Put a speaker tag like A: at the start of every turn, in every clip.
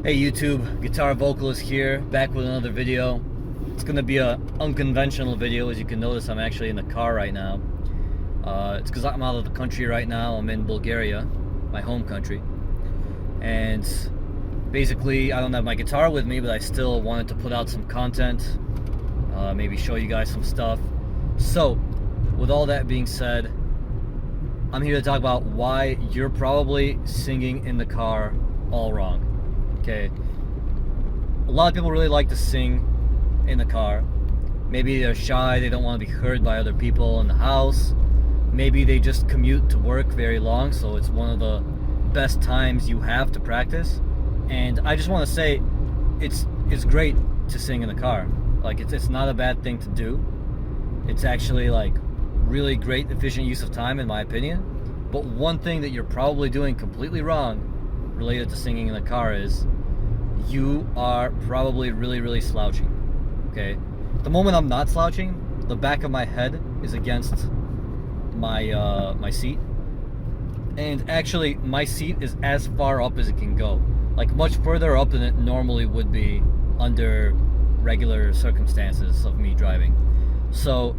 A: Hey YouTube, Guitar Vocalist here, back with another video. It's gonna be a unconventional video. As you can notice, I'm actually in the car right now. It's because I'm out of the country right now. I'm in Bulgaria, my home country. And basically, I don't have my guitar with me, but I still wanted to put out some content, maybe show you guys some stuff. So, with all that being said, I'm here to talk about why you're probably singing in the car all wrong. Okay, a lot of people really like to sing in the car. Maybe they're shy, they don't want to be heard by other people in the house. Maybe they just commute to work very long, so it's one of the best times you have to practice. And I just want to say, it's great to sing in the car. Like, it's not a bad thing to do. It's actually like really great, efficient use of time, in my opinion. But one thing that you're probably doing completely wrong related to singing in the car is you are probably really slouching. Okay, the moment I'm not slouching, the back of my head is against my my seat, and actually my seat is as far up as it can go, like much further up than it normally would be under regular circumstances of me driving. So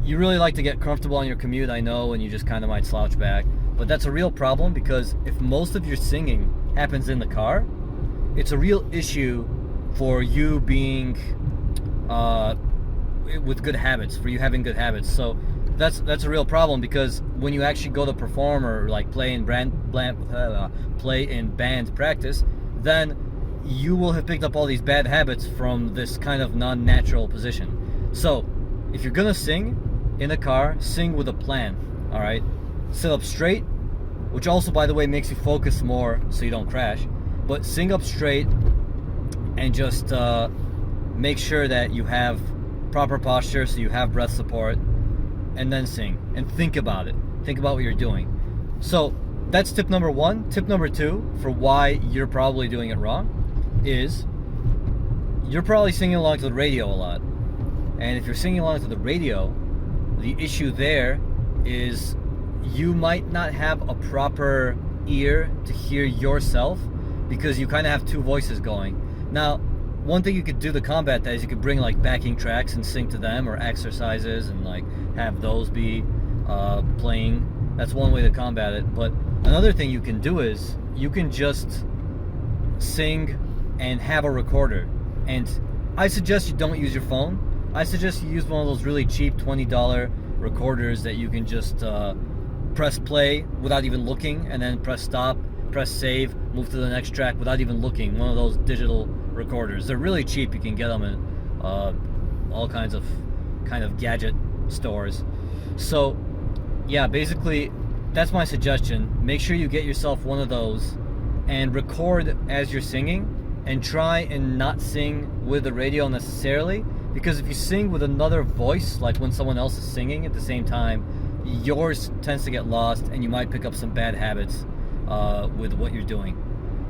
A: you really like to get comfortable on your commute, I know, and you just kind of might slouch back. But that's a real problem, because if most of your singing happens in the car, it's a real issue for you being with good habits, for you having good habits. So that's a real problem, because when you actually go to perform or like play in band practice, then you will have picked up all these bad habits from this kind of non-natural position. So if you're gonna sing in a car, sing with a plan. All right, sit up straight, which also, by the way, makes you focus more so you don't crash. But sing up straight and just make sure that you have proper posture, so you have breath support, and then sing and think about it. Think about what you're doing. So that's tip number one. Tip number two for why you're probably doing it wrong is you're probably singing along to the radio a lot. And if you're singing along to the radio, the issue there is you might not have a proper ear to hear yourself, because you kind of have two voices going. Now, one thing you could do to combat that is you could bring like backing tracks and sing to them, or exercises, and like have those be playing. That's one way to combat it. But another thing you can do is you can just sing and have a recorder. And I suggest you don't use your phone. I suggest you use one of those really cheap $20 recorders that you can just press play without even looking, and then press stop, press save, move to the next track without even looking. One of those digital recorders. They're really cheap. You can get them in all kinds of gadget stores. So yeah, basically that's my suggestion. Make sure you get yourself one of those and record as you're singing, and try and not sing with the radio necessarily, because if you sing with another voice, like when someone else is singing at the same time, yours tends to get lost and you might pick up some bad habits with what you're doing.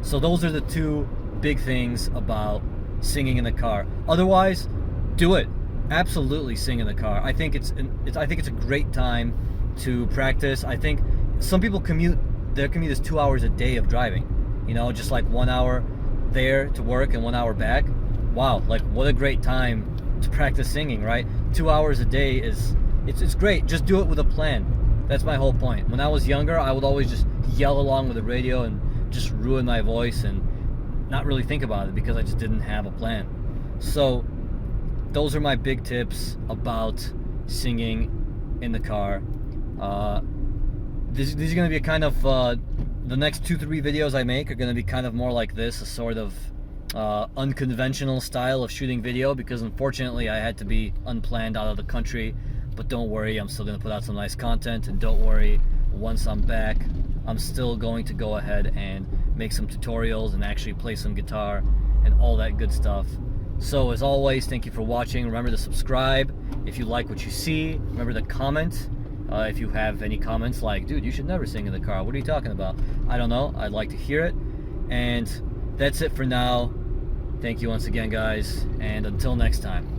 A: So those are the two big things about singing in the car. Otherwise, do it. Absolutely sing in the car. I think it's a great time to practice. I think some people commute. Their commute is 2 hours a day of driving. You know, just like 1 hour there to work and 1 hour back. Wow, like what a great time to practice singing, right? 2 hours a day is it's great. Just do it with a plan. That's my whole point. When I was younger, I would always just yell along with the radio and just ruin my voice and not really think about it, because I just didn't have a plan. So those are my big tips about singing in the car. These are going to be a kind of the next 2-3 videos I make are going to be kind of more like this, a sort of unconventional style of shooting video, because unfortunately I had to be unplanned out of the country. But don't worry, I'm still going to put out some nice content, and don't worry, once I'm back, I'm still going to go ahead and make some tutorials and actually play some guitar and all that good stuff. So as always, thank you for watching. Remember to subscribe if you like what you see. Remember to comment if you have any comments like, dude, you should never sing in the car. What are you talking about? I don't know. I'd like to hear it. And that's it for now. Thank you once again, guys, and until next time.